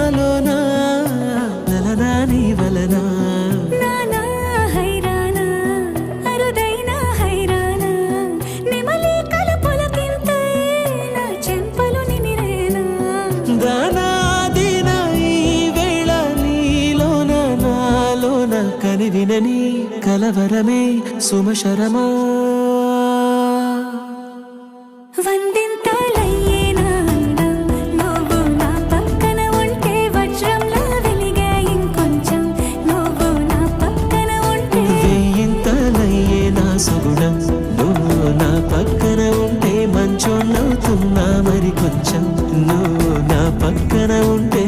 నాలోనా నలనా నీ వలనా నానా హైరానా అరుదైనా హైరానా నెమలి కలుపులకింతై నా చెంపలు నిమిరేనా దానాదిన ఈ వేళ నీలోన నాలోన కనివినని కలవరమే సుమశరమా